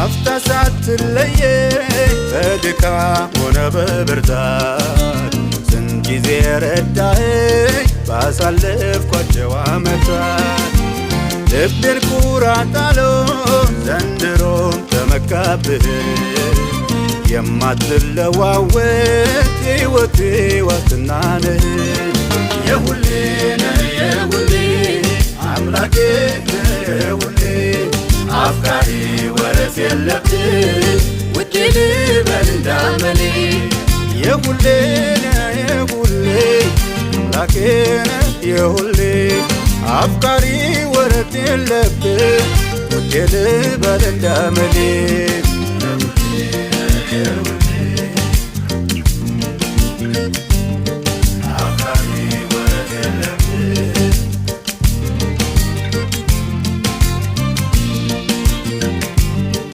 ላፍታ ሳትለየኝ በድካም ሆነ በብርታት ስንት ጊዜ ረዳኸኝ ባሳለፍኳቸው ዓመታት ልቤን ኩራት አለው ዘንድሮም ተመካብህ የማትለዋወጥ ሕይወቴ ዋስትና ነህ የሁሌ ነህ የሁሌ አምላኬ የሁሌ አፍቃሪ ወረት የለብህ ውዴ ልበል እንዳመሌ የሁሌ ነህ የሁሌ አምላኬ ነህ የሁሌ አፍቃሪ ወረት የለብህ ውዴ ልበል እንዳመሌ